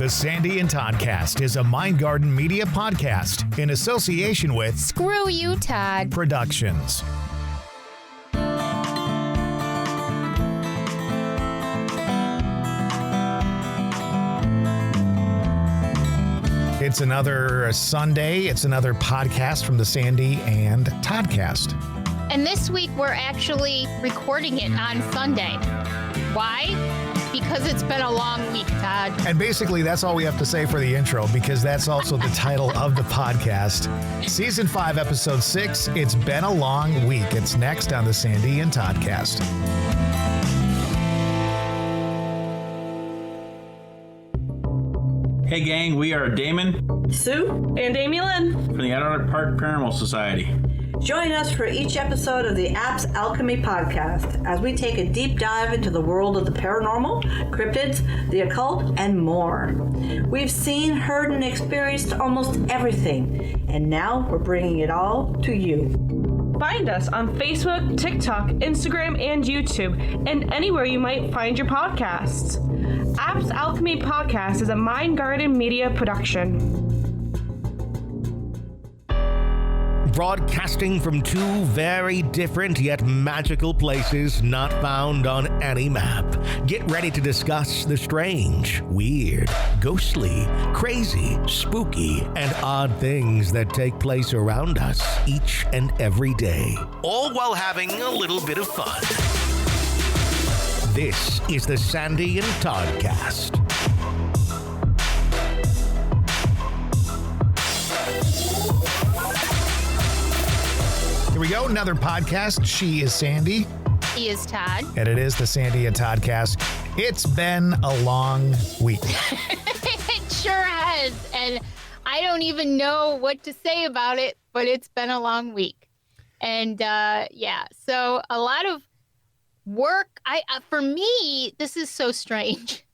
The Sandy and Toddcast is a Mindgarden Media podcast in association with Screw You, Todd Productions. It's another Sunday. It's another podcast from the Sandy and Toddcast. And this week we're actually recording it on Sunday. Why? Because it's been a long week, Todd. And basically that's all we have to say for the intro, because that's also the title of the podcast. Season 5, Episode 6, It's Been a Long Week. It's next on the Sandy and Toddcast. Hey gang, we are Damon, Sue, and Amy Lynn from the Adelaide Park Paranormal Society. Join us for each episode of the app's Alchemy podcast as we take a deep dive into the world of the paranormal, cryptids, the occult, and more. We've seen, heard, and experienced almost everything, and now we're bringing it all to you. Find us on Facebook, TikTok, Instagram, and YouTube, and anywhere you might find your podcasts. App's Alchemy Podcast is a Mindgarden Media production. Broadcasting from two very different yet magical places not found on any map. Get ready to discuss the strange, weird, ghostly, crazy, spooky, and odd things that take place around us each and every day. All while having a little bit of fun. This is the Sandy and Toddcast. Here we go, another podcast. She is Sandy. He is Todd. And it is the Sandy and Toddcast. It's been a long week. It sure has. And I don't even know what to say about it, but it's been a long week. And so a lot of work. For me, this is so strange.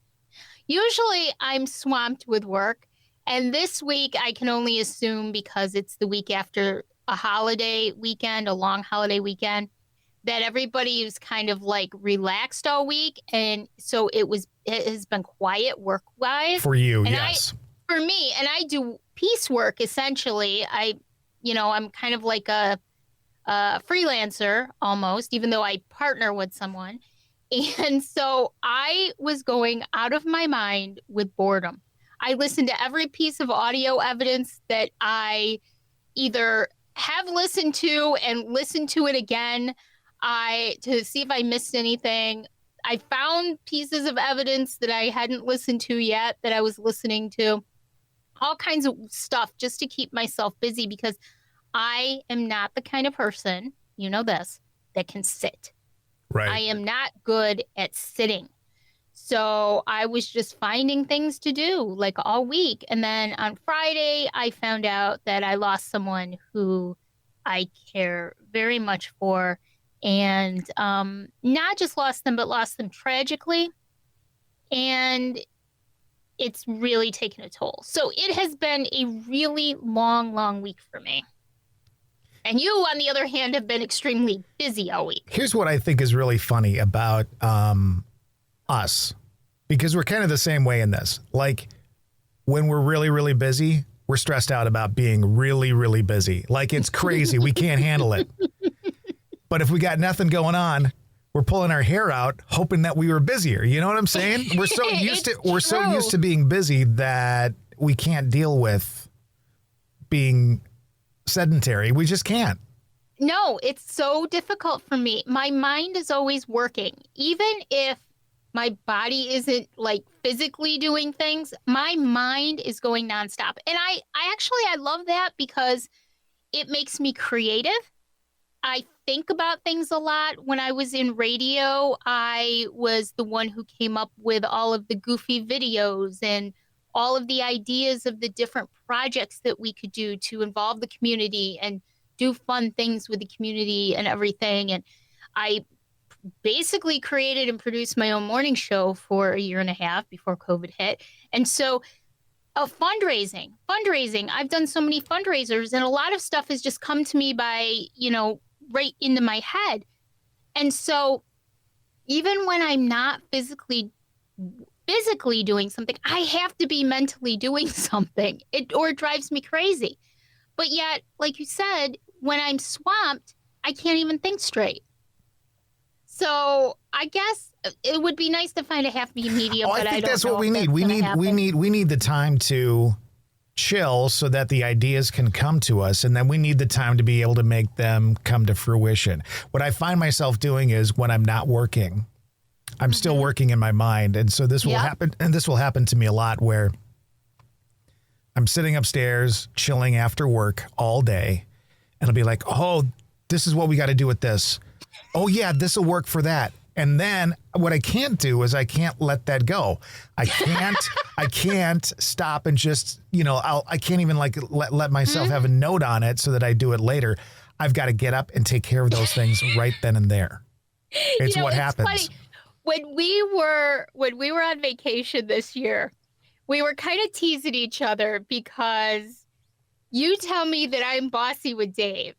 Usually I'm swamped with work. And this week I can only assume, because it's the week after a holiday weekend, a long holiday weekend, that everybody is kind of like relaxed all week. And so it has been quiet work-wise. For you, and yes. For me, and I do piecework essentially. I'm kind of like a freelancer almost, even though I partner with someone. And so I was going out of my mind with boredom. I listened to every piece of audio evidence that I either have listened to and listened to it again to see if I missed anything. I found pieces of evidence that I hadn't listened to yet that I was listening to. All kinds of stuff just to keep myself busy, because I am not the kind of person, you know this, that can sit. Right. I am not good at sitting. So I was just finding things to do like all week. And then on Friday, I found out that I lost someone who I care very much for. And not just lost them, but lost them tragically. And it's really taken a toll. So it has been a really long, long week for me. And you, on the other hand, have been extremely busy all week. Here's what I think is really funny about us, because we're kind of the same way in this. Like, when we're really, really busy, we're stressed out about being really, really busy. Like, it's crazy. We can't handle it. But if we got nothing going on, we're pulling our hair out, hoping that we were busier. You know what I'm saying? We're so used to being busy that we can't deal with being sedentary. We just can't. No, it's so difficult for me. My mind is always working. Even if my body isn't like physically doing things, my mind is going nonstop. And I love that, because it makes me creative. I think about things a lot. When I was in radio, I was the one who came up with all of the goofy videos and all of the ideas of the different projects that we could do to involve the community and do fun things with the community and everything. And I basically created and produced my own morning show for a year and a half before COVID hit. And so fundraising, I've done so many fundraisers, and a lot of stuff has just come to me by, right into my head. And so even when I'm not physically physically doing something, I have to be mentally doing something. It drives me crazy. But yet, like you said, when I'm swamped, I can't even think straight. So I guess it would be nice to find a happy medium. But I think that's don't what know we if need. that's We gonna happen. need the time to chill so that the ideas can come to us, and then we need the time to be able to make them come to fruition. What I find myself doing is when I'm not working, I'm still working in my mind, and so this will happen. And this will happen to me a lot where I'm sitting upstairs chilling after work all day, and I'll be like, "Oh, this is what we got to do with this. Oh yeah, this will work for that." And then what I can't do is I can't let that go. I can't stop and just, I can't even like let myself have a note on it so that I do it later. I've got to get up and take care of those things right then and there. It's what happens. Funny. When we were on vacation this year, we were kind of teasing each other because you tell me that I'm bossy with Dave,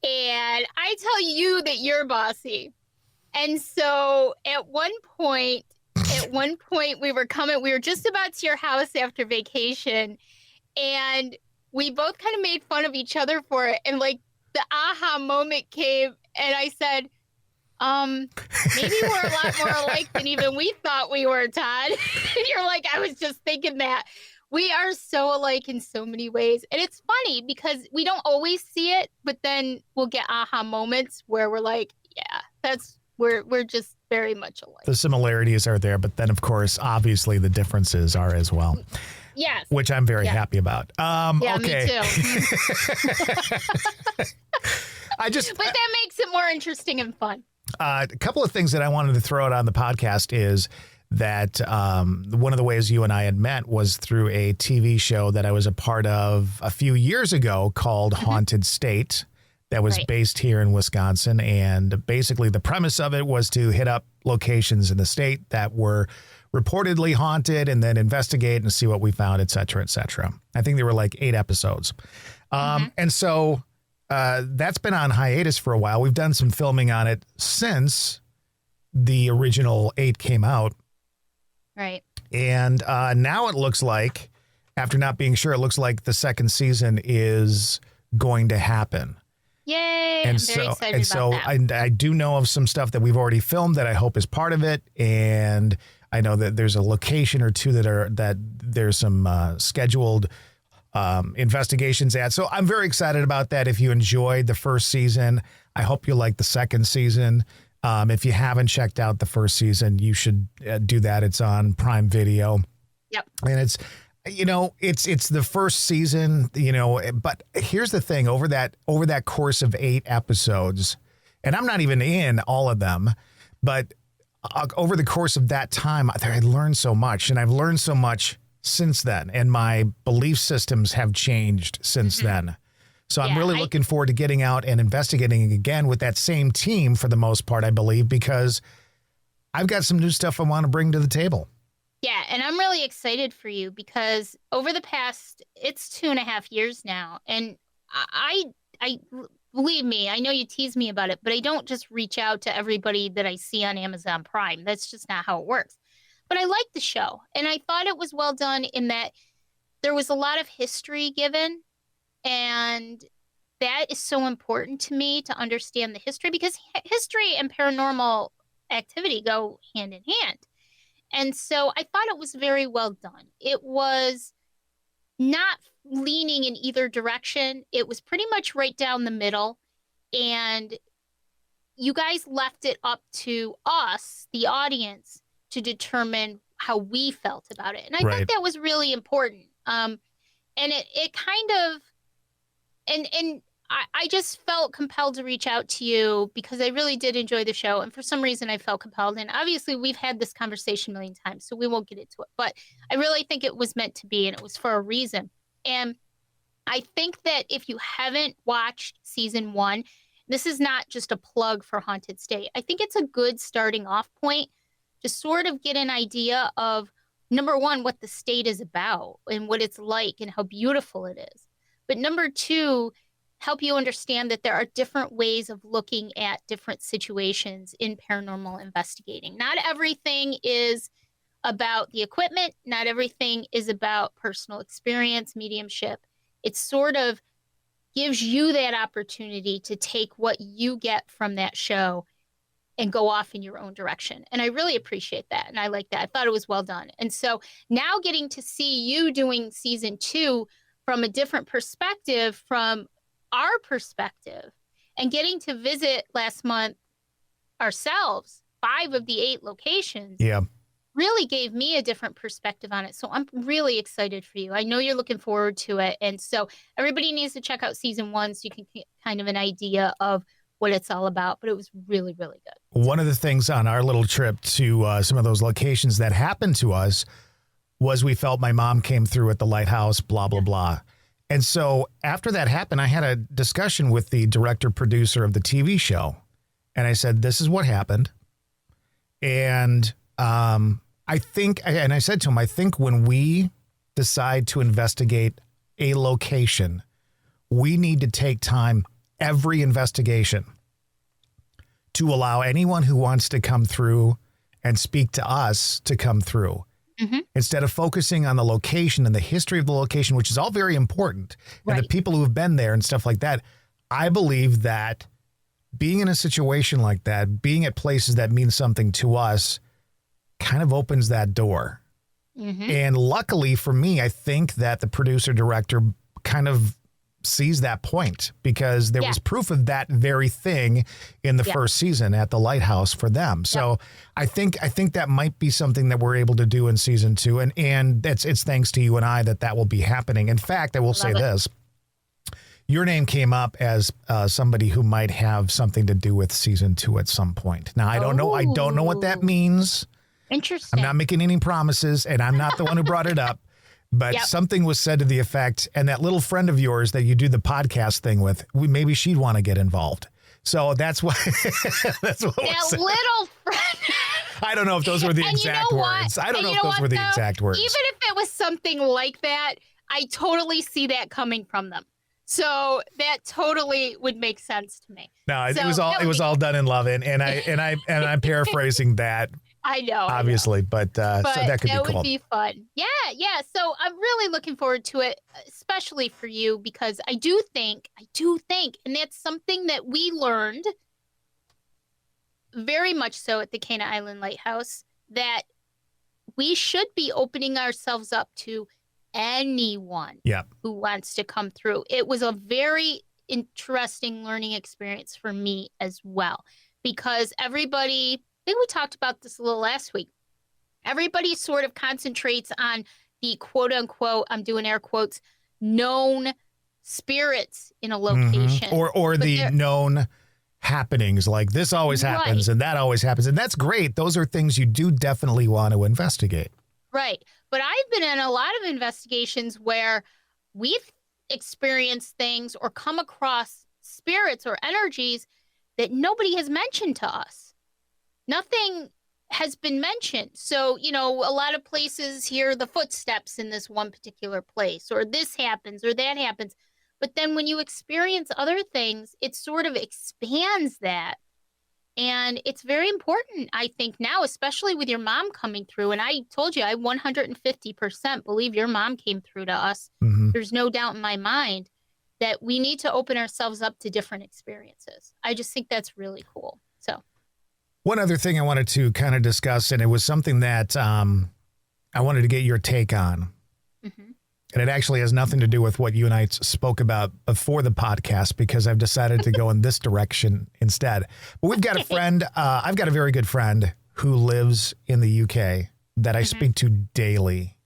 and I tell you that you're bossy. And so at one point we were just about to your house after vacation, and we both kind of made fun of each other for it. And like the aha moment came, and I said, maybe we're a lot more alike than even we thought we were, Todd. And you're like, I was just thinking that. We are so alike in so many ways. And it's funny because we don't always see it, but then we'll get aha moments where we're like, yeah, we're just very much alike. The similarities are there, but then of course, obviously the differences are as well. Yes. Which I'm very happy about. Yeah, okay. me too. But that makes it more interesting and fun. A couple of things that I wanted to throw out on the podcast is that one of the ways you and I had met was through a TV show that I was a part of a few years ago called Haunted State that was based here in Wisconsin. And basically the premise of it was to hit up locations in the state that were reportedly haunted and then investigate and see what we found, et cetera, et cetera. I think there were like 8 episodes. And so that's been on hiatus for a while. We've done some filming on it since the original 8 came out. Right. And now it looks like, after not being sure, it looks like the second season is going to happen. Yay. And I'm so, very excited about that. I do know of some stuff that we've already filmed that I hope is part of it. And I know that there's a location or two that there's some scheduled investigations at. So I'm very excited about that. If you enjoyed the first season, I hope you like the second season. If you haven't checked out the first season, you should do that. It's on Prime Video. Yep. And it's the first season, but here's the thing, over that course of 8 episodes, and I'm not even in all of them, but over the course of that time, I learned so much, and I've learned so much since then, and my belief systems have changed since then. So I'm really looking forward to getting out and investigating again with that same team for the most part, I believe, because I've got some new stuff I want to bring to the table. Yeah, and I'm really excited for you because over the past, it's 2.5 years now, and I believe me, I know you tease me about it, but I don't just reach out to everybody that I see on Amazon Prime. That's just not how it works. But I liked the show, and I thought it was well done in that there was a lot of history given, and that is so important to me to understand the history, because history and paranormal activity go hand in hand. And so I thought it was very well done. It was not leaning in either direction. It was pretty much right down the middle. And you guys left it up to us, the audience, to determine how we felt about it. And I thought that was really important. And it kind of, and I just felt compelled to reach out to you because I really did enjoy the show. And for some reason I felt compelled. And obviously we've had this conversation a million times, so we won't get into it. But I really think it was meant to be, and it was for a reason. And I think that if you haven't watched season 1, this is not just a plug for Haunted State. I think it's a good starting off point to sort of get an idea of, number 1, what the state is about and what it's like and how beautiful it is. But number 2, help you understand that there are different ways of looking at different situations in paranormal investigating. Not everything is about the equipment. Not everything is about personal experience, mediumship. It sort of gives you that opportunity to take what you get from that show and go off in your own direction. And I really appreciate that. And I like that. I thought it was well done. And so now getting to see you doing season 2 from a different perspective, from our perspective, and getting to visit last month ourselves, 5 of the 8 locations. Yeah. Really gave me a different perspective on it. So I'm really excited for you. I know you're looking forward to it. And so everybody needs to check out season 1 so you can get kind of an idea of what it's all about. But it was really, really good. One of the things on our little trip to some of those locations that happened to us was we felt my mom came through at the Lighthouse, blah, blah, blah. And so after that happened, I had a discussion with the director producer of the TV show. And I said, this is what happened. And I think, and I said to him, I think when we decide to investigate a location, we need to take time, every investigation, to allow anyone who wants to come through and speak to us to come through. Mm-hmm. Instead of focusing on the location and the history of the location, which is all very important, and the people who have been there and stuff like that. I believe that being in a situation like that, being at places that mean something to us, kind of opens that door. Mm-hmm. And luckily for me, I think that the producer director kind of sees that point, because there was proof of that very thing in the first season at the Lighthouse for them. So I think that might be something that we're able to do in season 2. And it's thanks to you and I that will be happening. In fact, I will say this. Your name came up as somebody who might have something to do with season 2 at some point. Now, I don't know. I don't know what that means. Interesting. I'm not making any promises, and I'm not the one who brought it up. But something was said to the effect, and that little friend of yours that you do the podcast thing with, maybe she'd want to get involved. So that's what that's what that little friend. I don't know if those were the exact words. I don't know if those were the exact words. Even if it was something like that, I totally see that coming from them. So that totally would make sense to me. No, it was all done in love, and I'm paraphrasing that. I know, obviously, but so that could be cool. That would be fun. Yeah. So I'm really looking forward to it, especially for you, because I do think, and that's something that we learned very much so at the Cana Island Lighthouse, that we should be opening ourselves up to anyone who wants to come through. It was a very interesting learning experience for me as well, because everybody, I think we talked about this a little last week, everybody sort of concentrates on the quote unquote, I'm doing air quotes, known spirits in a location. Or the known happenings, like this always happens and that always happens. And that's great. Those are things you do definitely want to investigate. Right. But I've been in a lot of investigations where we've experienced things or come across spirits or energies that nobody has mentioned to us. Nothing has been mentioned. So, a lot of places hear the footsteps in this one particular place, or this happens or that happens. But then when you experience other things, it sort of expands that. And it's very important, I think, now, especially with your mom coming through. And I told you, I 150% believe your mom came through to us. Mm-hmm. There's no doubt in my mind that we need to open ourselves up to different experiences. I just think that's really cool. So one other thing I wanted to kind of discuss, and it was something that I wanted to get your take on. Mm-hmm. And it actually has nothing to do with what you and I spoke about before the podcast, because I've decided to go in this direction instead. But we've got a friend, I've got a very good friend who lives in the UK that I speak to daily.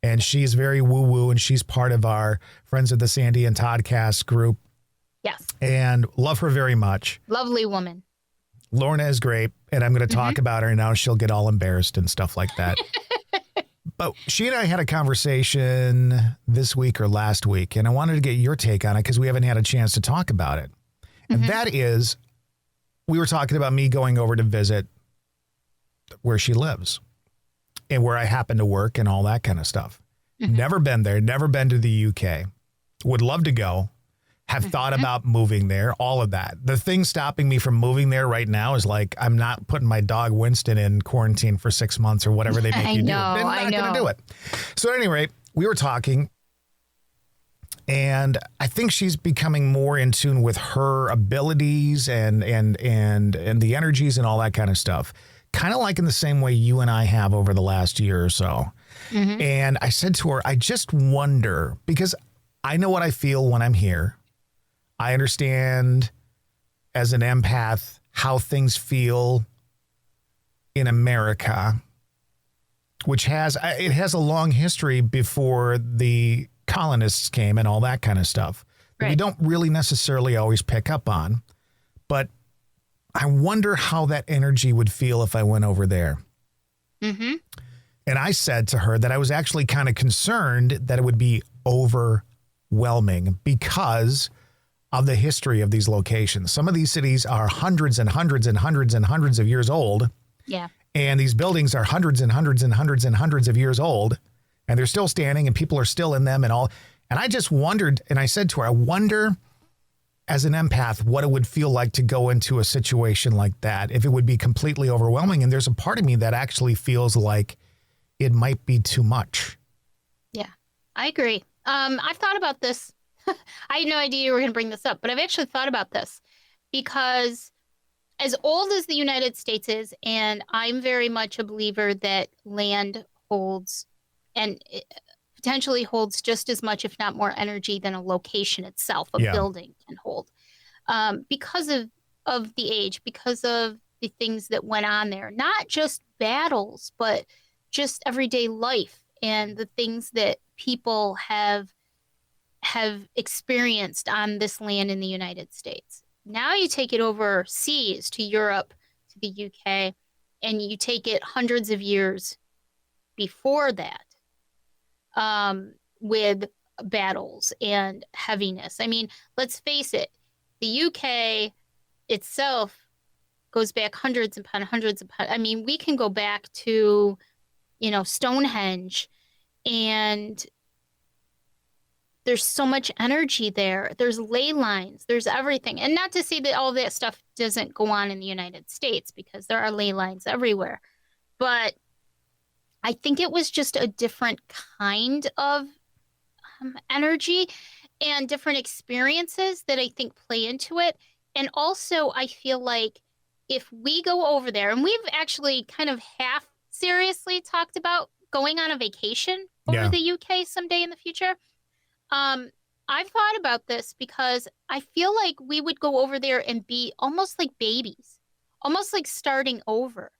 And she's very woo-woo, and she's part of our Friends of the Sandy and Toddcast group. Yes. And love her very much. Lovely woman. Lorna is great, and I'm going to talk about her now. She'll get all embarrassed and stuff like that. But she and I had a conversation this week or last week, and I wanted to get your take on it because we haven't had a chance to talk about it. And that is, we were talking about me going over to visit where she lives and where I happen to work and all that kind of stuff. Never been there, never been to the UK. Would love to go. have thought about moving there, all of that. The thing stopping me from moving there right now is like, I'm not putting my dog Winston in quarantine for 6 months or whatever they make you do. I'm not going to do it. So at any rate, we were talking, and I think she's becoming more in tune with her abilities and the energies and all that kind of stuff. Kind of like in the same way you and I have over the last year or so. Mm-hmm. And I said to her, I just wonder, because I know what I feel when I'm here. I understand as an empath how things feel in America, which has a long history before the colonists came and all that kind of stuff. Right. We don't really necessarily always pick up on, but I wonder how that energy would feel if I went over there. Mm-hmm. And I said to her that I was actually kind of concerned that it would be overwhelming because of the history of these locations. Some of these cities are hundreds and hundreds and hundreds and hundreds of years old. Yeah. And these buildings are hundreds and hundreds and hundreds and hundreds of years old. And they're still standing and people are still in them and all. And I just wondered, and I said to her, I wonder as an empath what it would feel like to go into a situation like that, if it would be completely overwhelming. And there's a part of me that actually feels like it might be too much. Yeah, I agree. I've thought about this. I had no idea you were going to bring this up, but I've actually thought about this because as old as the United States is, and I'm very much a believer that land holds and potentially holds just as much, if not more energy than a location itself, a building can hold. Because of the age, because of the things that went on there, not just battles, but just everyday life and the things that people have experienced on this land in the United States. Now you take it overseas to Europe, to the UK, and you take it hundreds of years before that, with battles and heaviness. I mean, let's face it, the UK itself goes back hundreds upon hundreds upon. I mean, we can go back to, Stonehenge, and there's so much energy there. There's ley lines, there's everything. And not to say that all that stuff doesn't go on in the United States, because there are ley lines everywhere. But I think it was just a different kind of energy and different experiences that I think play into it. And also, I feel like if we go over there, and we've actually kind of half seriously talked about going on a vacation over the UK someday in the future. I've thought about this because I feel like we would go over there and be almost like babies, almost like starting over,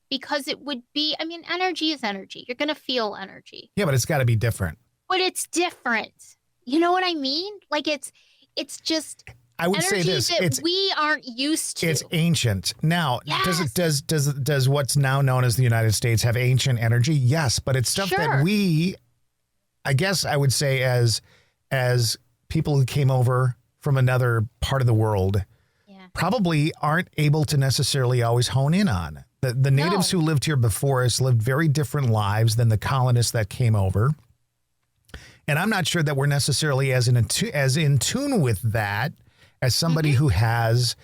because it would be, energy is energy. You're going to feel energy. Yeah, but it's got to be different. But it's different. You know what I mean? Like it's just I would say this, that we aren't used to. It's ancient. Now, yes. does what's now known as the United States have ancient energy? Yes, but it's stuff that we, I guess I would say as people who came over from another part of the world, probably aren't able to necessarily always hone in on. The natives who lived here before us lived very different lives than the colonists that came over. And I'm not sure that we're necessarily as in tune with that as somebody who has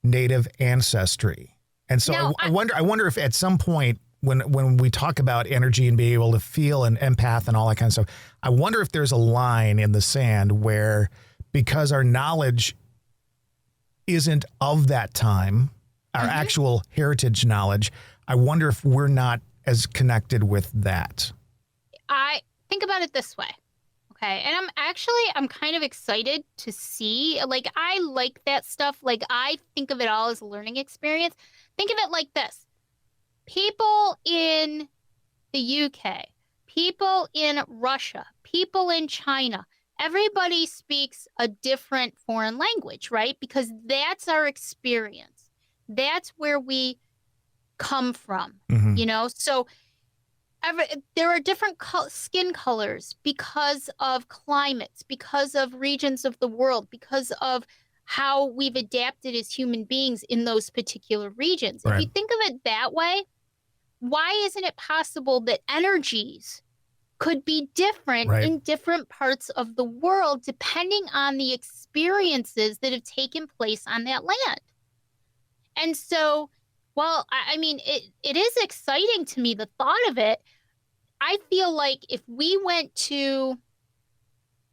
native ancestry. And so now, I wonder if at some point when we talk about energy and being able to feel and empath and all that kind of stuff, I wonder if there's a line in the sand where, because our knowledge isn't of that time, our actual heritage knowledge, I wonder if we're not as connected with that. I think about it this way. Okay. And I'm kind of excited to see, like, I like that stuff. Like, I think of it all as a learning experience. Think of it like this. People in the UK, people in Russia, people in China, everybody speaks a different foreign language, right? Because that's our experience. That's where we come from, So there are different skin colors because of climates, because of regions of the world, because of how we've adapted as human beings in those particular regions. Right. If you think of it that way, why isn't it possible that energies could be different in different parts of the world, depending on the experiences that have taken place on that land. And so, well, I mean, it is exciting to me, the thought of it. I feel like if we went to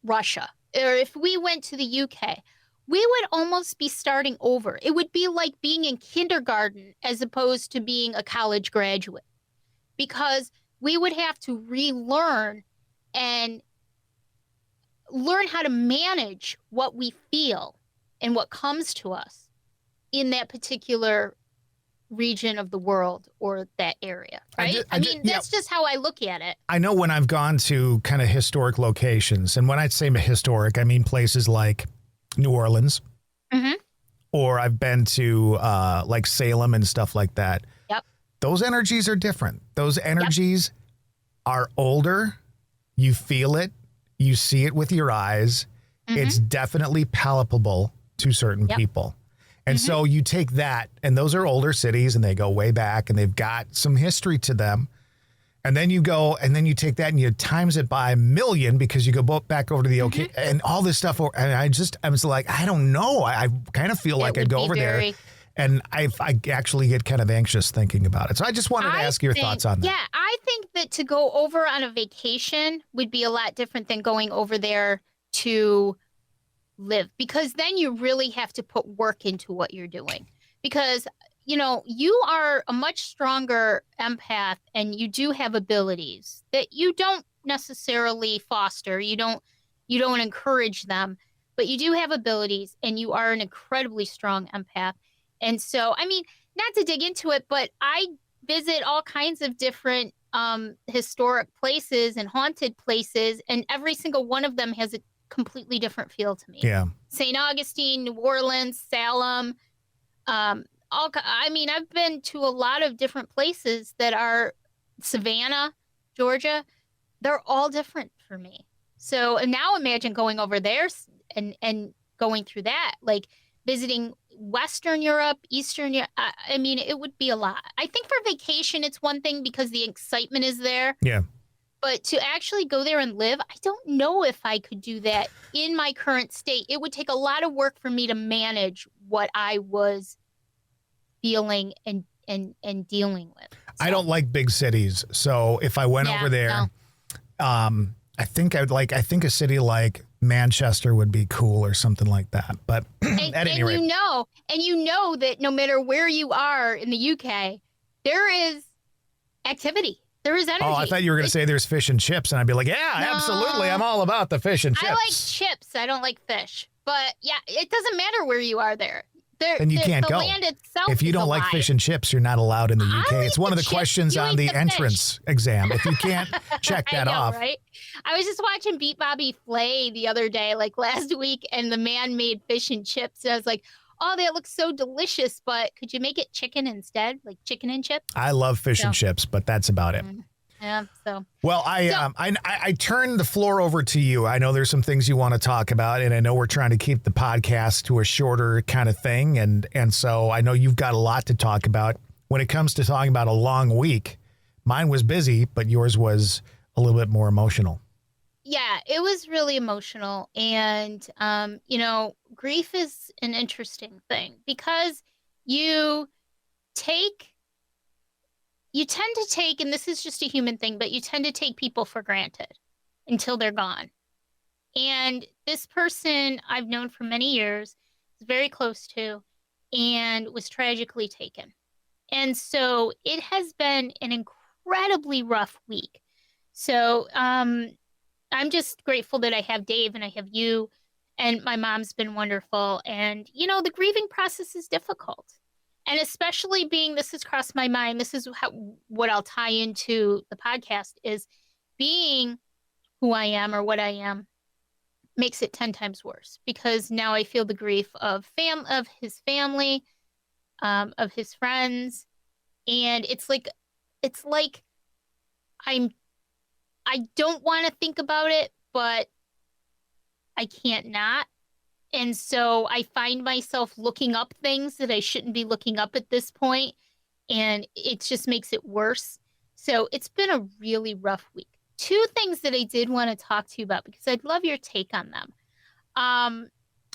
Russia or if we went to the UK, we would almost be starting over. It would be like being in kindergarten as opposed to being a college graduate, because we would have to relearn and learn how to manage what we feel and what comes to us in that particular region of the world or that area, right? I mean, that's just how I look at it. I know when I've gone to kind of historic locations, and when I say historic, I mean places like New Orleans, or I've been to like Salem and stuff like that. Yep. Those energies are different. Those energies are older. You feel it. You see it with your eyes. It's definitely palpable to certain people. And so you take that, and those are older cities, and they go way back, and they've got some history to them. And then you go, and then you take that, and you times it by 1,000,000 because you go back over to the OK, and all this stuff. And I was like, I don't know. I kind of feel like I'd go over there, and I actually get kind of anxious thinking about it. So I just wanted to ask your thoughts on that. Yeah, I think that to go over on a vacation would be a lot different than going over there to live, because then you really have to put work into what you're doing, because you know you are a much stronger empath and you do have abilities that you don't necessarily foster, you don't encourage them, but you do have abilities and you are an incredibly strong empath. And so, I mean, not to dig into it, but I visit all kinds of different historic places and haunted places, and every single one of them has a completely different feel to me. Yeah. St. Augustine, New Orleans, Salem. I mean, I've been to a lot of different places that are Savannah, Georgia. They're all different for me. So, and now imagine going over there and going through that, like visiting Western Europe, Eastern Europe. I mean, it would be a lot. I think for vacation, it's one thing because the excitement is there. Yeah. But to actually go there and live, I don't know if I could do that in my current state. It would take a lot of work for me to manage what I was feeling and dealing with. So. I don't like big cities. So if I went over there, I think I think a city like Manchester would be cool or something like that. But at any rate. You know that no matter where you are in the UK, there is activity. There is energy. Oh, I thought you were going to say there's fish and chips, and I'd be like, yeah, absolutely. I'm all about the fish and chips. I like chips. I don't like fish. But yeah, it doesn't matter where you are there. And you can't go. The land itself if you don't like fish and chips, you're not allowed in the UK. It's one of the questions on the entrance exam. If you can't check that off. Right? I was just watching Beat Bobby Flay the other day, like last week, and the man made fish and chips. And I was like, oh, that looks so delicious, but could you make it chicken instead? Like chicken and chips? I love fish and chips, but that's about it. Yeah, so. Well, I turn the floor over to you. I know there's some things you want to talk about, and I know we're trying to keep the podcast to a shorter kind of thing. And so I know you've got a lot to talk about. When it comes to talking about a long week, mine was busy, but yours was a little bit more emotional. Yeah, it was really emotional. And, grief is an interesting thing because you tend to take, and this is just a human thing, but you tend to take people for granted until they're gone. And this person I've known for many years, was very close to, and was tragically taken. And so it has been an incredibly rough week. So I'm just grateful that I have Dave and I have you, and my mom's been wonderful. And, the grieving process is difficult. And especially this has crossed my mind, this is what I'll tie into the podcast, is being who I am or what I am makes it 10 times worse, because now I feel the grief of his family, of his friends. And it's like I don't want to think about it, but I can't not. And so I find myself looking up things that I shouldn't be looking up at this point, and it just makes it worse. So it's been a really rough week. two things that I did want to talk to you about because I'd love your take on them.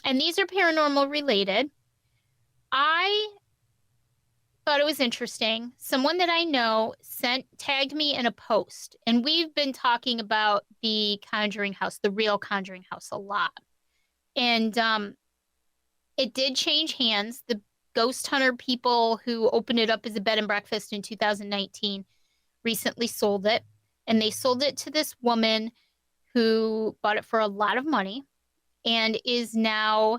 And these are paranormal related. I thought it was interesting. Someone that I know tagged me in a post, and we've been talking about the Conjuring House, the real Conjuring House, a lot. And it did change hands. The ghost hunter people who opened it up as a bed and breakfast in 2019 recently sold it. And they sold it to this woman who bought it for a lot of money and is now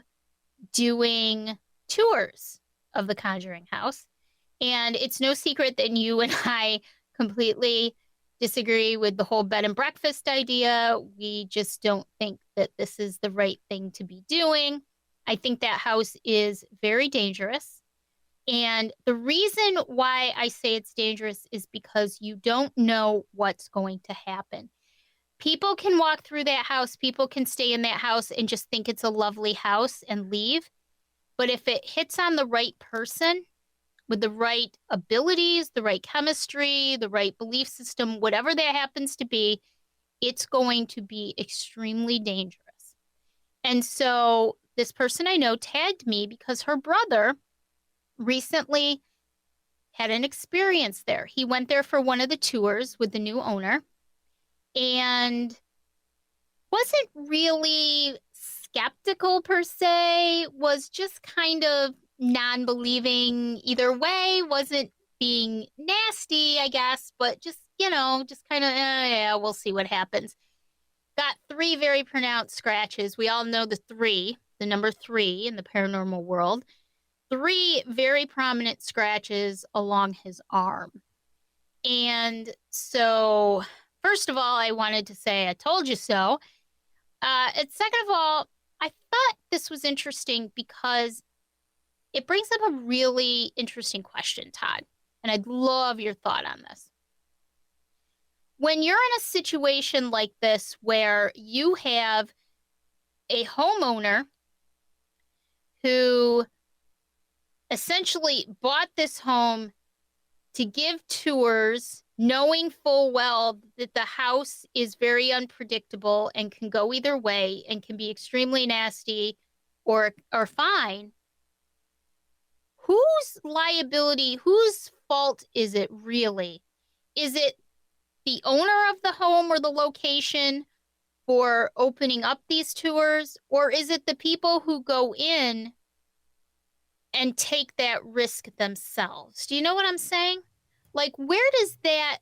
doing tours of the Conjuring House. And it's no secret that you and I completely disagree with the whole bed and breakfast idea. We just don't think that this is the right thing to be doing. I think that house is very dangerous. And the reason why I say it's dangerous is because you don't know what's going to happen. People can walk through that house, people can stay in that house and just think it's a lovely house and leave. But if it hits on the right person with the right abilities, the right chemistry, the right belief system, whatever that happens to be, it's going to be extremely dangerous. And so this person I know tagged me because her brother recently had an experience there. He went there for one of the tours with the new owner and wasn't really skeptical per se, was just kind of non-believing either way, wasn't being nasty, I guess, but just, just kind of, yeah, we'll see what happens. Got 3 very pronounced scratches. We all know the number 3 in the paranormal world. 3 very prominent scratches along his arm. And so, first of all, I wanted to say, I told you so. And second of all, I thought this was interesting because it brings up a really interesting question, Todd. And I'd love your thought on this. When you're in a situation like this where you have a homeowner who essentially bought this home to give tours, knowing full well that the house is very unpredictable and can go either way and can be extremely nasty or fine, whose liability, whose fault is it really? Is it the owner of the home or the location for opening up these tours, or is it the people who go in and take that risk themselves? Do you know what I'm saying? Like, where does that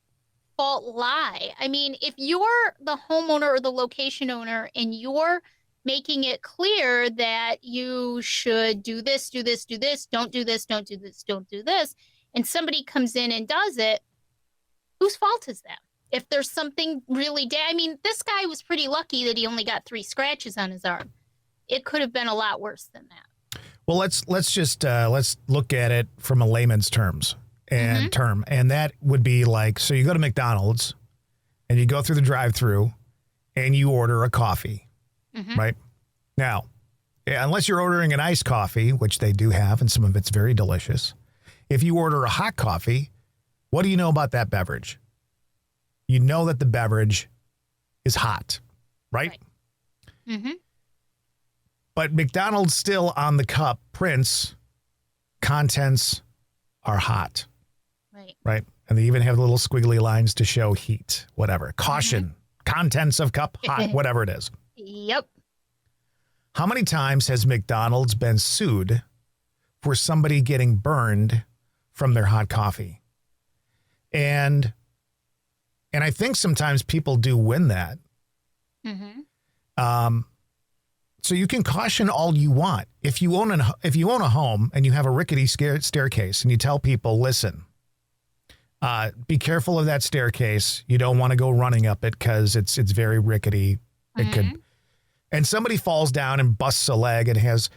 fault lie? I mean, if you're the homeowner or the location owner and you're making it clear that you should do this, do this, do this, don't do this, don't do this, don't do this, and somebody comes in and does it, whose fault is that? If there's something really I mean, this guy was pretty lucky that he only got 3 scratches on his arm. It could have been a lot worse than that. Well, let's look at it from a layman's term, and that would be like, so you go to McDonald's and you go through the drive-thru and you order a coffee, right? Now, unless you're ordering an iced coffee, which they do have, and some of it's very delicious. If you order a hot coffee, what do you know about that beverage? You know that the beverage is hot, right? Mm-hmm. But McDonald's still on the cup prints, contents are hot. Right. And they even have little squiggly lines to show heat, whatever. Caution, contents of cup hot, whatever it is. Yep. How many times has McDonald's been sued for somebody getting burned from their hot coffee? And I think sometimes people do win that. So you can caution all you want. If you own a home and you have a rickety staircase and you tell people, listen, be careful of that staircase. You don't want to go running up it because it's very rickety. It could, and somebody falls down and busts a leg and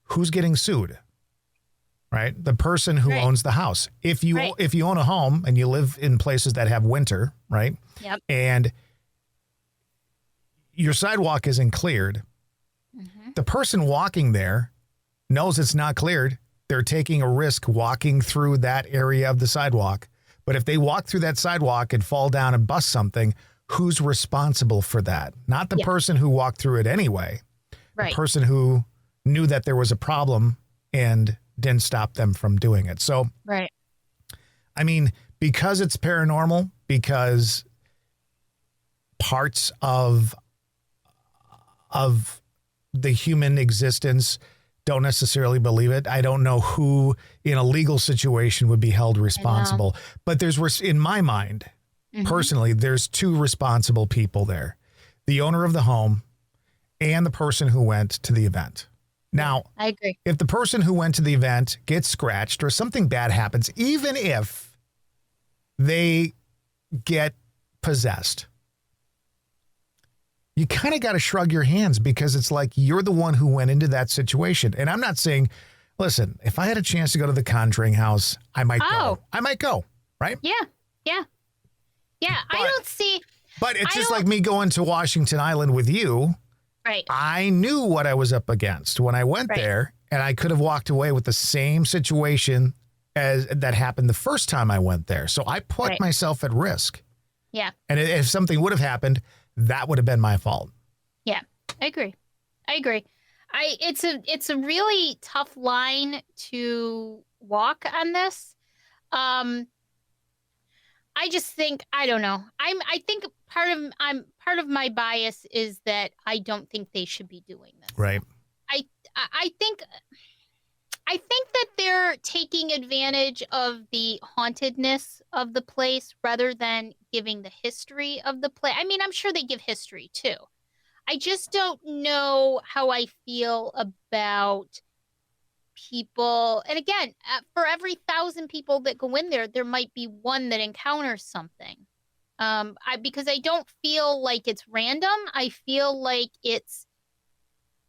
who's getting sued? Right? The person who owns the house. If you own a home and you live in places that have winter, right? Yep. And your sidewalk isn't cleared, the person walking there knows it's not cleared. They're taking a risk walking through that area of the sidewalk. But if they walk through that sidewalk and fall down and bust something, who's responsible for that. Not the Yeah. person who walked through it anyway. Right. The person who knew that there was a problem and didn't stop them from doing it. So, Right. I mean, because it's paranormal, because parts of the human existence don't necessarily believe it. I don't know who in a legal situation would be held responsible, but in my mind, personally, there's two responsible people there, the owner of the home and the person who went to the event. Now, I agree. if the person who went to the event gets scratched or something bad happens, even if they get possessed, you kind of got to shrug your hands because it's like you're the one who went into that situation. And I'm not saying, listen, if I had a chance to go to the Conjuring house, I might go. I might go, right? Yeah. Yeah. Yeah. I don't see. But it's just like me going to Washington Island with you. Right. I knew what I was up against when I went there, and I could have walked away with the same situation as that happened the first time I went there. So I put myself at risk. Yeah. And if something would have happened, that would have been my fault. Yeah, I agree. It's a really tough line to walk on this. I just think, I don't know. I think part of my bias is that I don't think they should be doing this. Right. I think that they're taking advantage of the hauntedness of the place rather than giving the history of the place. I mean, I'm sure they give history too. I just don't know how I feel about people. And again, for every 1,000 people that go in there, there might be one that encounters something. Because I don't feel like it's random. I feel like it's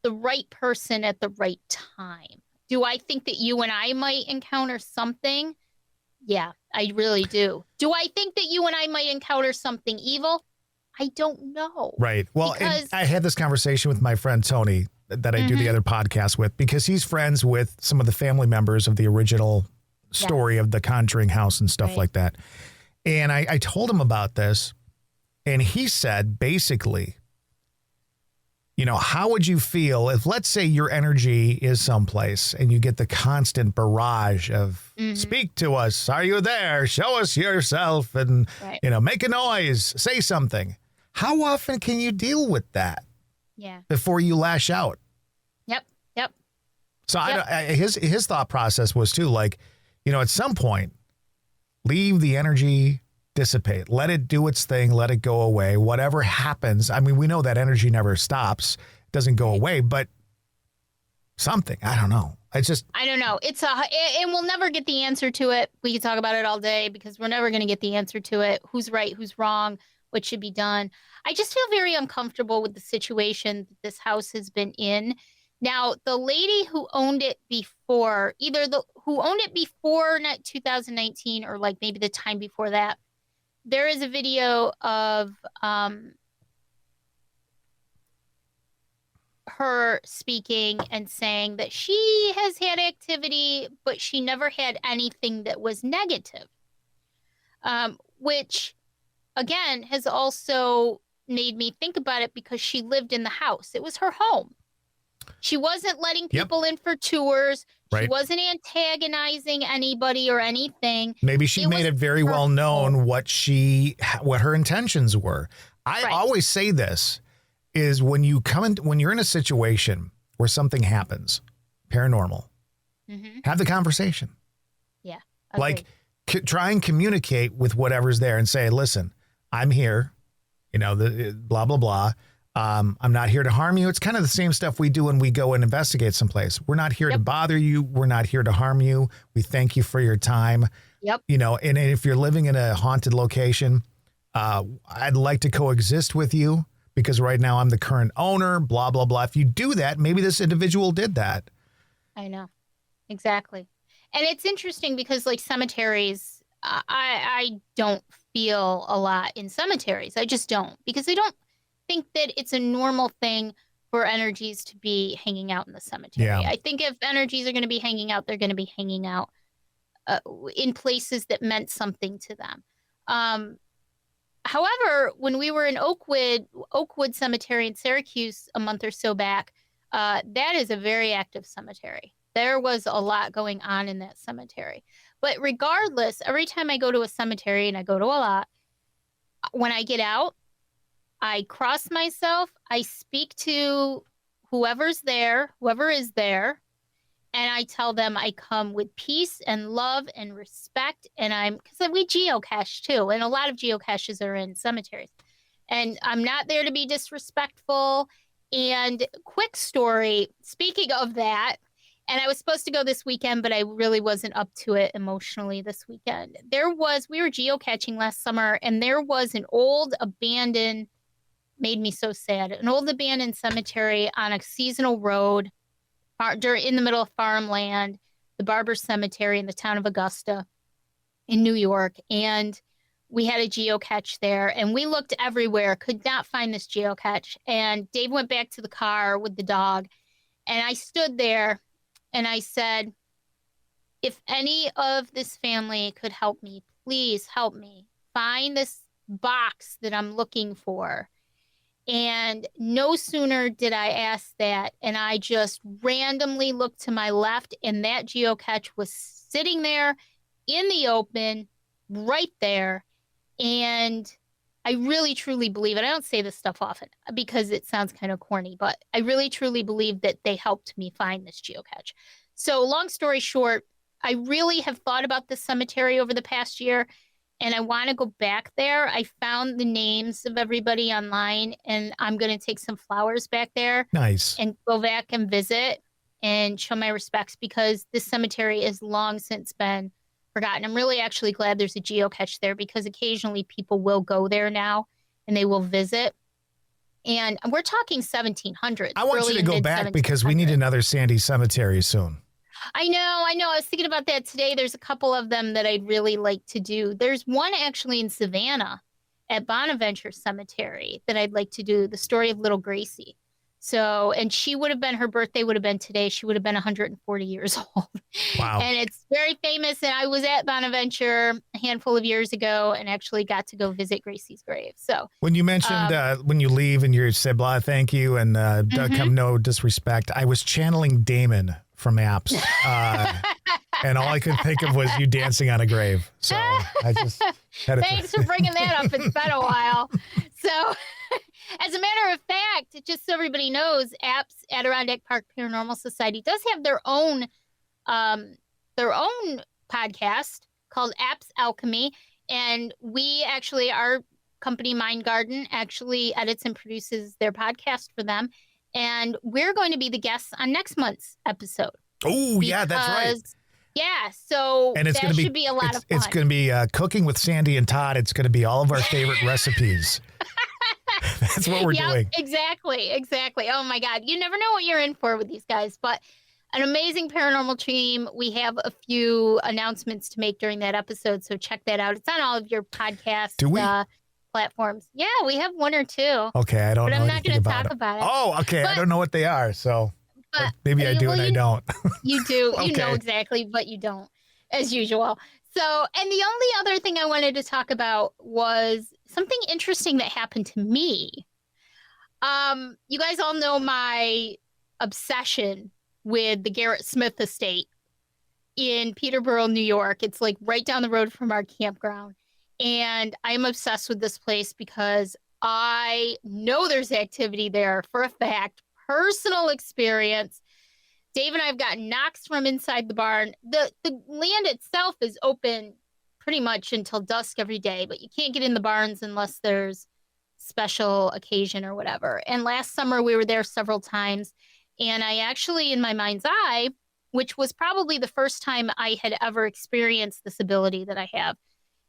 the right person at the right time. Do I think that you and I might encounter something? Yeah, I really do. Do I think that you and I might encounter something evil? I don't know. Right. Well, I had this conversation with my friend Tony that I do the other podcast with, because he's friends with some of the family members of the original story of the Conjuring house and stuff like that. And I told him about this, and he said, basically, you know, how would you feel if, let's say, your energy is someplace and you get the constant barrage of speak to us, are you there? Show us yourself, and, you know, make a noise, say something. How often can you deal with that before you lash out? Yep. So his thought process was too, like, you know, at some point, leave the energy dissipate, let it do its thing, let it go away. Whatever happens, I mean, we know that energy never stops, doesn't go away, but something, I don't know. I don't know. And we'll never get the answer to it. We could talk about it all day because we're never going to get the answer to it. Who's right, who's wrong, what should be done. I just feel very uncomfortable with the situation that this house has been in. Now, the lady who owned it before, who owned it before 2019 or like maybe the time before that, there is a video of her speaking and saying that she has had activity, but she never had anything that was negative, which, again, has also made me think about it because she lived in the house. It was her home. She wasn't letting people in for tours. She wasn't antagonizing anybody or anything. Maybe she made it very well known what her intentions were. I always say this is when you're in a situation where something happens, paranormal, have the conversation. Yeah. Agreed. Like try and communicate with whatever's there and say, listen, I'm here, you know, blah, blah, blah. I'm not here to harm you. It's kind of the same stuff we do when we go and investigate someplace. We're not here to bother you. We're not here to harm you. We thank you for your time. Yep. You know, and if you're living in a haunted location, I'd like to coexist with you because right now I'm the current owner, blah, blah, blah. If you do that, maybe this individual did that. I know. Exactly. And it's interesting because like cemeteries, I don't feel a lot in cemeteries. I just don't, because I don't think that it's a normal thing for energies to be hanging out in the cemetery. Yeah. I think if energies are going to be hanging out, they're going to be hanging out in places that meant something to them. However, when we were in Oakwood Cemetery in Syracuse a month or so back, that is a very active cemetery. There was a lot going on in that cemetery. But regardless, every time I go to a cemetery, and I go to a lot, when I get out, I cross myself, I speak to whoever is there, and I tell them I come with peace and love and respect, and because we geocache too, and a lot of geocaches are in cemeteries, and I'm not there to be disrespectful. And quick story, speaking of that, and I was supposed to go this weekend, but I really wasn't up to it emotionally this weekend. We were geocaching last summer, and there was an old abandoned, made me so sad, an old abandoned cemetery on a seasonal road in the middle of farmland, the Barber Cemetery in the town of Augusta in New York. And we had a geocache there, and we looked everywhere, could not find this geocache. And Dave went back to the car with the dog, and I stood there and I said, if any of this family could help me, please help me find this box that I'm looking for. And no sooner did I ask that, and I just randomly looked to my left, and that geocache was sitting there in the open, right there. And I really, truly believe it. I don't say this stuff often because it sounds kind of corny, but I really, truly believe that they helped me find this geocache. So long story short, I really have thought about this cemetery over the past year, and I want to go back there. I found the names of everybody online, and I'm going to take some flowers back there. Nice. And go back and visit and show my respects, because this cemetery is long since been forgotten. I'm really actually glad there's a geocache there, because occasionally people will go there now and they will visit. And we're talking 1700s. I want you to go back because we need another Sandy cemetery soon. I know. I was thinking about that today. There's a couple of them that I'd really like to do. There's one actually in Savannah at Bonaventure Cemetery that I'd like to do, the story of little Gracie. So, and her birthday would have been today. She would have been 140 years old. Wow. And it's very famous. And I was at Bonaventure a handful of years ago and actually got to go visit Gracie's grave. So when you mentioned when you leave and you said, blah, thank you, and come no disrespect, I was channeling Damon from Apps. And all I could think of was you dancing on a grave. So I just had to. Thanks for bringing that up. It's been a while. So as a matter of fact, just so everybody knows, Apps Adirondack Park Paranormal Society does have their own podcast called Apps Alchemy. And our company Mindgarden actually edits and produces their podcast for them. And we're going to be the guests on next month's episode. Oh, yeah, that's right. Yeah, so and that should be a lot of fun. It's going to be cooking with Sandy and Todd. It's going to be all of our favorite recipes. That's what we're doing. Exactly. Oh, my God. You never know what you're in for with these guys. But an amazing paranormal team. We have a few announcements to make during that episode, so check that out. It's on all of your podcast platforms. Yeah, we have one or two. Okay, I don't know. But I'm not going to talk about it. Oh, okay. I don't know what they are, so maybe I do and I don't. You do. Okay. You know exactly, but you don't, as usual. So, and the only other thing I wanted to talk about was something interesting that happened to me. You guys all know my obsession with the Garrett Smith estate in Peterborough, New York. It's like right down the road from our campground. And I'm obsessed with this place because I know there's activity there for a fact, personal experience. Dave and I have gotten knocks from inside the barn. The land itself is open pretty much until dusk every day, but you can't get in the barns unless there's special occasion or whatever. And last summer we were there several times, and I actually, in my mind's eye, which was probably the first time I had ever experienced this ability that I have,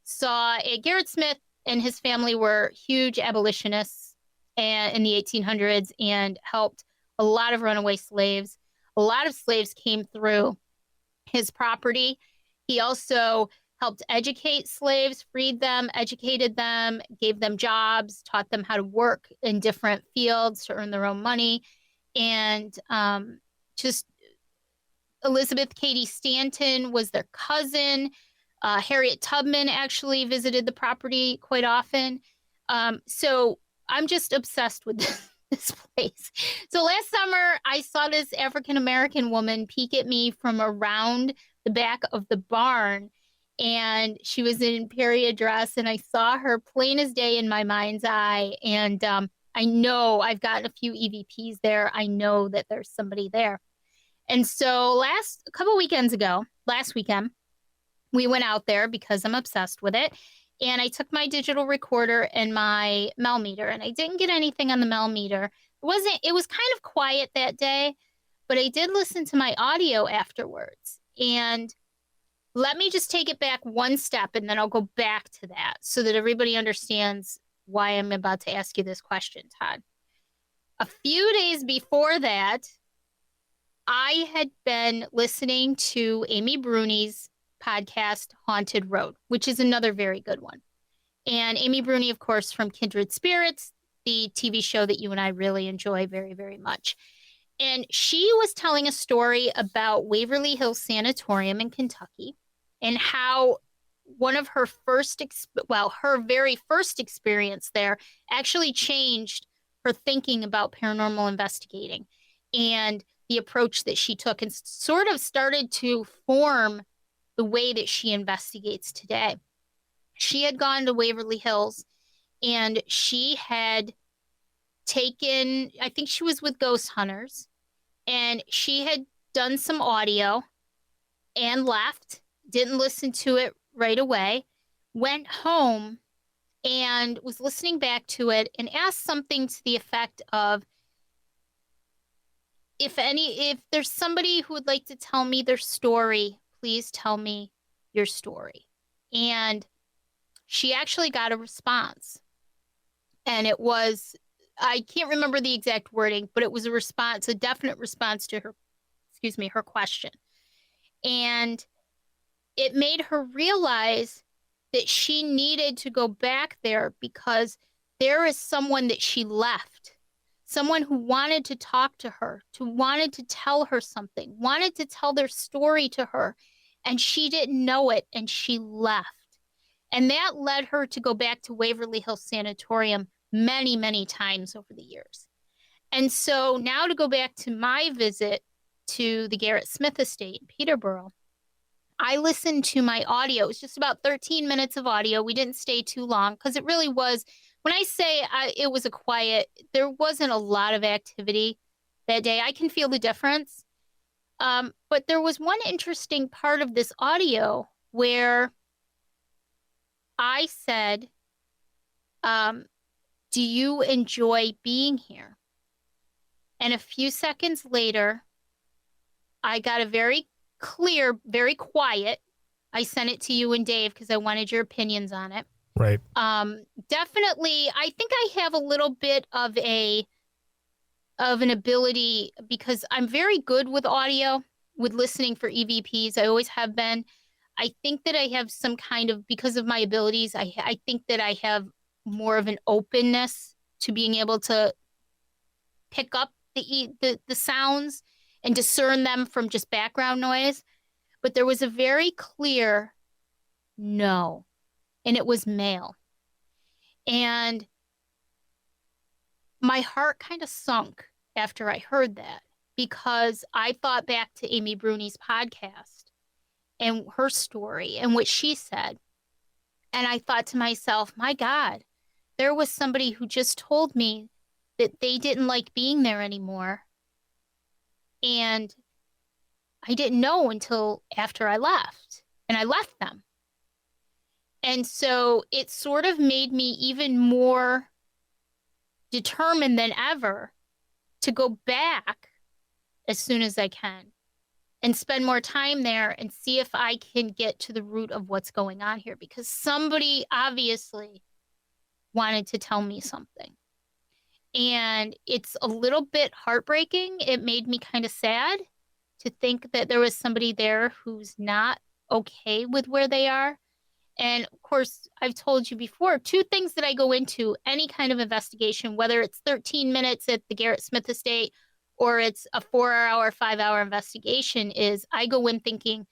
saw Garrett Smith and his family were huge abolitionists in the 1800s and helped a lot of runaway slaves. A lot of slaves came through his property. He also helped educate slaves, freed them, educated them, gave them jobs, taught them how to work in different fields to earn their own money. And just Elizabeth Cady Stanton was their cousin. Harriet Tubman actually visited the property quite often. So I'm just obsessed with this place. So last summer, I saw this African-American woman peek at me from around the back of the barn, and she was in period dress, and I saw her plain as day in my mind's eye. And I know I've gotten a few EVPs there. I know that there's somebody there. And so last weekend, we went out there because I'm obsessed with it. And I took my digital recorder and my Mel meter, and I didn't get anything on the Mel meter. It was kind of quiet that day, but I did listen to my audio afterwards. And let me just take it back one step, and then I'll go back to that so that everybody understands why I'm about to ask you this question, Todd. A few days before that, I had been listening to Amy Bruni's podcast, Haunted Road, which is another very good one. And Amy Bruni, of course, from Kindred Spirits, the TV show that you and I really enjoy very, very much. And she was telling a story about Waverly Hills Sanatorium in Kentucky and how one of her her very first experience there actually changed her thinking about paranormal investigating and the approach that she took, and sort of started to form the way that she investigates today. She had gone to Waverly Hills, and she had taken, I think she was with ghost hunters, and she had done some audio and left, didn't listen to it right away, went home and was listening back to it and asked something to the effect of, if there's somebody who would like to tell me their story, please tell me your story. And she actually got a response. And it was, I can't remember the exact wording, but it was a definite response to her question. And it made her realize that she needed to go back there because there is someone that she left. Someone who wanted to talk to her, wanted to tell her something, wanted to tell their story to her, and she didn't know it, and she left. And that led her to go back to Waverly Hills Sanatorium many, many times over the years. And so now to go back to my visit to the Garrett Smith estate in Peterborough, I listened to my audio. It was just about 13 minutes of audio. We didn't stay too long because it really was, when I say it was a quiet, there wasn't a lot of activity that day. I can feel the difference. But there was one interesting part of this audio where I said, do you enjoy being here? And a few seconds later, I got a very clear, very quiet. I sent it to you and Dave because I wanted your opinions on it. Right. Definitely, I think I have a little bit of an ability because I'm very good with audio, with listening for EVPs. I always have been. I think that I have some kind of, because of my abilities, I think that I have more of an openness to being able to pick up the sounds and discern them from just background noise. But there was a very clear no, and it was male. And my heart kind of sunk after I heard that, because I thought back to Amy Bruni's podcast and her story and what she said. And I thought to myself, my God, there was somebody who just told me that they didn't like being there anymore. And I didn't know until after I left, and I left them. And so it sort of made me even more determined than ever to go back as soon as I can and spend more time there and see if I can get to the root of what's going on here, because somebody obviously wanted to tell me something. And it's a little bit heartbreaking. It made me kind of sad to think that there was somebody there who's not okay with where they are. And of course, I've told you before, two things that I go into any kind of investigation, whether it's 13 minutes at the Garrett Smith estate or it's a 4-hour, 5-hour investigation, is I go in thinking,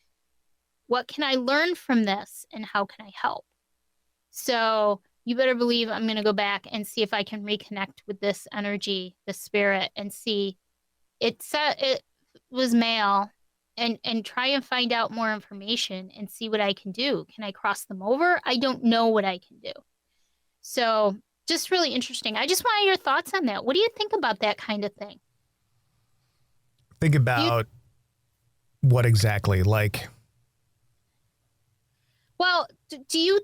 what can I learn from this and how can I help? So you better believe I'm going to go back and see if I can reconnect with this energy, the spirit, and see. It said it was male, and try and find out more information and see what I can do. Can I cross them over? I don't know what I can do. So just really interesting. I just want your thoughts on that. What do you think about that kind of thing? Think about what exactly? Like, well, do you,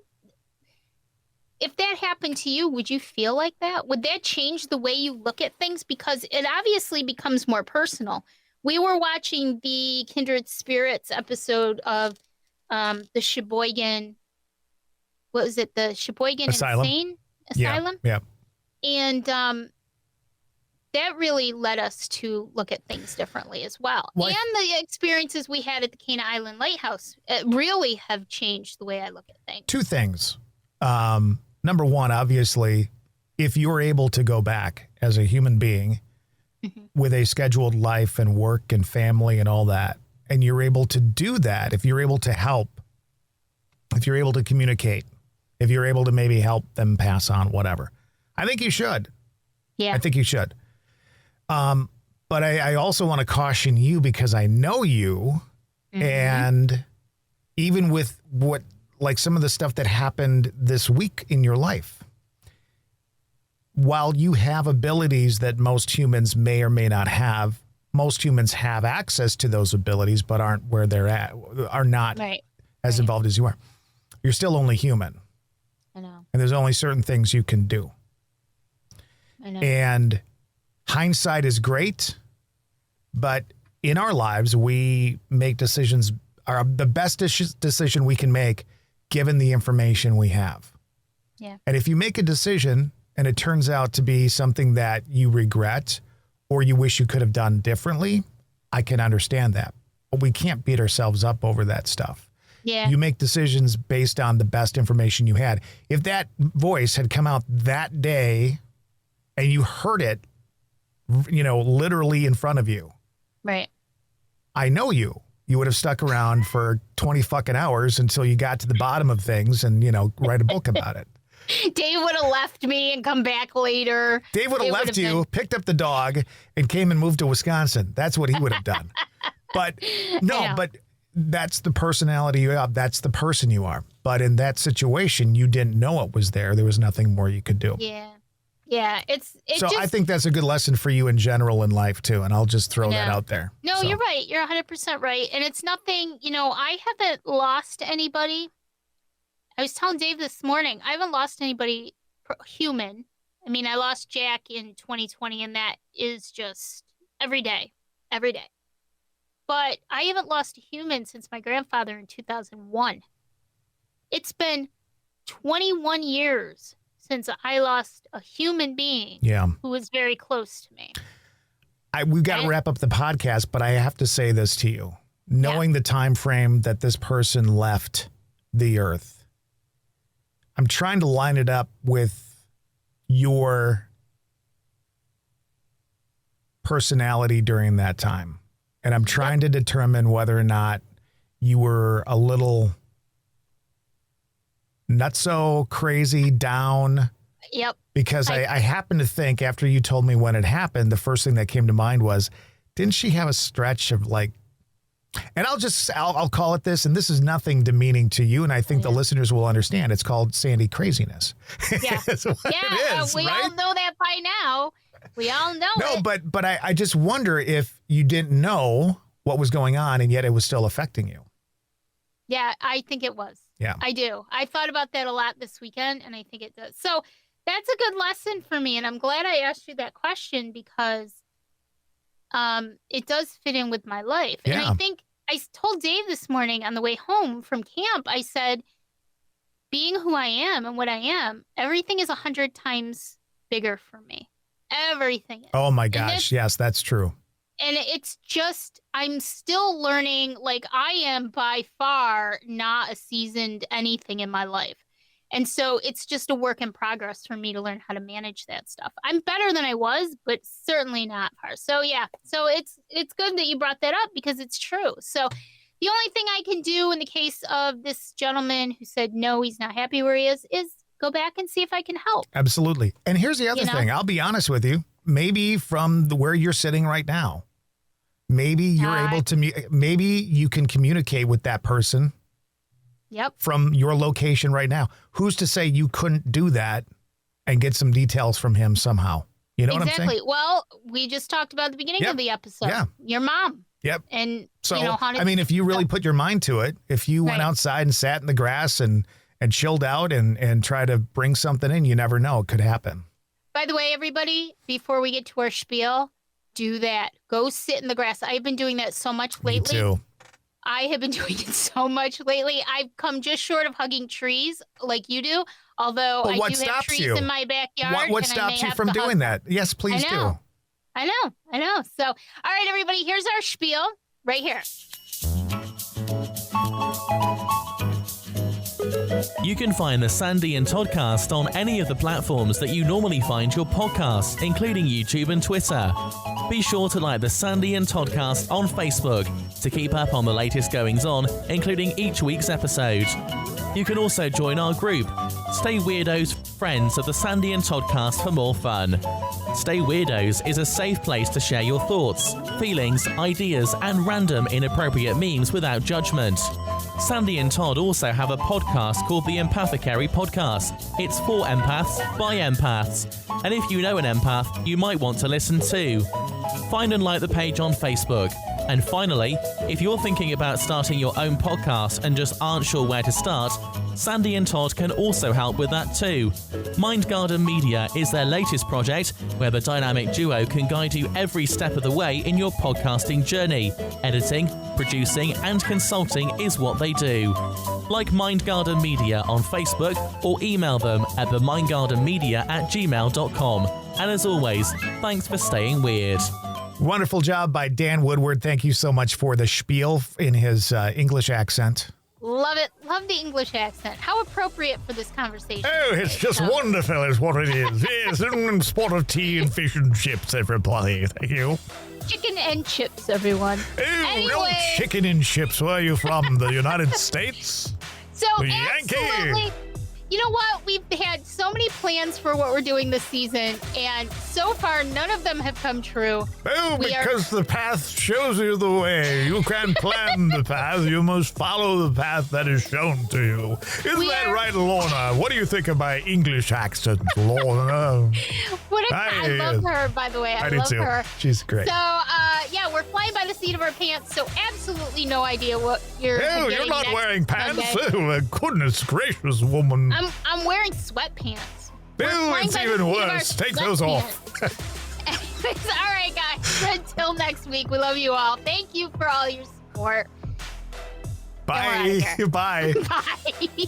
if that happened to you, would you feel like that? Would that change the way you look at things? Because it obviously becomes more personal. We were watching the Kindred Spirits episode of the Sheboygan, what was it? The Sheboygan Asylum. Insane Asylum? Yeah. And that really led us to look at things differently as well. What? And the experiences we had at the Cana Island Lighthouse really have changed the way I look at things. Two things. Number one, obviously, if you're able to go back as a human being with a scheduled life and work and family and all that, and you're able to do that, if you're able to help, if you're able to communicate, if you're able to maybe help them pass on whatever, I think you should. Yeah. I think you should. But I also want to caution you because I know you, and even with what, like some of the stuff that happened this week in your life, while you have abilities that most humans may or may not have, most humans have access to those abilities, but aren't where they're at, are not as involved as you are. You're still only human. I know. And there's only certain things you can do. I know. And hindsight is great, but in our lives, we make decisions, are the best decision we can make given the information we have. Yeah. And if you make a decision and it turns out to be something that you regret or you wish you could have done differently, I can understand that. But we can't beat ourselves up over that stuff. Yeah. You make decisions based on the best information you had. If that voice had come out that day and you heard it, you know, literally in front of you. Right. I know you. You would have stuck around for 20 fucking hours until you got to the bottom of things and, you know, write a book about it. Dave would have left me and come back later. Dave would have left you, picked up the dog, and came and moved to Wisconsin. That's what he would have done. But no, but that's the personality you have. That's the person you are. But in that situation, you didn't know it was there. There was nothing more you could do. Yeah. Yeah. I think that's a good lesson for you in general in life, too. And I'll just throw that out there. No, you're right. You're 100% right. And it's nothing, you know, I haven't lost anybody. I was telling Dave this morning, I haven't lost anybody human. I mean, I lost Jack in 2020, and that is just every day. But I haven't lost a human since my grandfather in 2001. It's been 21 years since I lost a human being who was very close to me. We've got to wrap up the podcast, but I have to say this to you. Knowing the time frame that this person left the earth, I'm trying to line it up with your personality during that time. And I'm trying to determine whether or not you were a little nutso, crazy, down. Yep. Because I happen to think after you told me when it happened, the first thing that came to mind was, didn't she have a stretch of like, and I'll call it this, and this is nothing demeaning to you, and I think the listeners will understand. It's called Sandy craziness. Yeah. That's what it is, we right? all know that by now. We all know it. No, but I just wonder if you didn't know what was going on, and yet it was still affecting you. Yeah, I think it was. Yeah. I do. I thought about that a lot this weekend, and I think it does. So that's a good lesson for me, and I'm glad I asked you that question because it does fit in with my life. Yeah. And I think I told Dave this morning on the way home from camp, I said, being who I am and what I am, everything is 100 times bigger for me. Everything is. Oh my gosh. Yes, that's true. And it's just, I'm still learning, like I am by far not a seasoned anything in my life. And so it's just a work in progress for me to learn how to manage that stuff. I'm better than I was, but certainly not far. So yeah, so it's good that you brought that up because it's true. So the only thing I can do in the case of this gentleman who said, no, he's not happy where he is go back and see if I can help. Absolutely. And here's the other thing. I'll be honest with you. Maybe from where you're sitting right now, maybe you're able to, maybe you can communicate with that person. Yep. From your location right now. Who's to say you couldn't do that and get some details from him somehow? You know what I'm saying? Exactly. Well, we just talked about at the beginning of the episode. Yeah. Your mom. Yep. And so, how to, I mean, if you really put your mind to it, if you went outside and sat in the grass and chilled out and try to bring something in, you never know. It could happen. By the way, everybody, before we get to our spiel, do that. Go sit in the grass. I've been doing that so much lately. Me too. I have been doing it so much lately. I've come just short of hugging trees like you do, although I do have trees in my backyard. What stops you from doing that? Yes, please do. I know. So, all right, everybody, here's our spiel right here. You can find the Sandy and Toddcast on any of the platforms that you normally find your podcasts, including YouTube and Twitter. Be sure to like the Sandy and Toddcast on Facebook to keep up on the latest goings-on, including each week's episode. You can also join our group, Stay Weirdos, friends of the Sandy and Toddcast, for more fun. Stay Weirdos is a safe place to share your thoughts, feelings, ideas, and random inappropriate memes without judgment. Sandy and Todd also have a podcast called the Empathecary Podcast. It's for empaths, by empaths. And if you know an empath, you might want to listen too. Find and like the page on Facebook. And finally, if you're thinking about starting your own podcast and just aren't sure where to start, Sandy and Todd can also help with that too. Mindgarden Media is their latest project where the dynamic duo can guide you every step of the way in your podcasting journey. Editing, producing, and consulting is what they do. Like Mindgarden Media on Facebook or email them at themindgardenmedia@gmail.com. And as always, thanks for staying weird. Wonderful job by Dan Woodward. Thank you so much for the spiel in his English accent. Love it. Love the English accent. How appropriate for this conversation. Oh, it's just wonderful is what it is. Yes, and spot of tea and fish and chips, everybody. Thank you. Chicken and chips, everyone. Oh, no chicken and chips. Where are you from? The United States? So, absolutely. You know what? We've had so many plans for what we're doing this season, and so far, none of them have come true. Oh, because the path shows you the way. You can't plan the path. You must follow the path that is shown to you. Isn't that right, Lorna? What do you think of my English accent, Lorna? I love her, by the way. I love her. She's great. So, yeah, we're flying by the seat of our pants, so absolutely no idea what you're getting. Oh, you're not wearing pants? Sunday. Oh, goodness gracious, woman. I'm wearing sweatpants. Oh, it's even worse. Take those off. All right, guys. Until next week, we love you all. Thank you for all your support. Bye. Bye. Bye.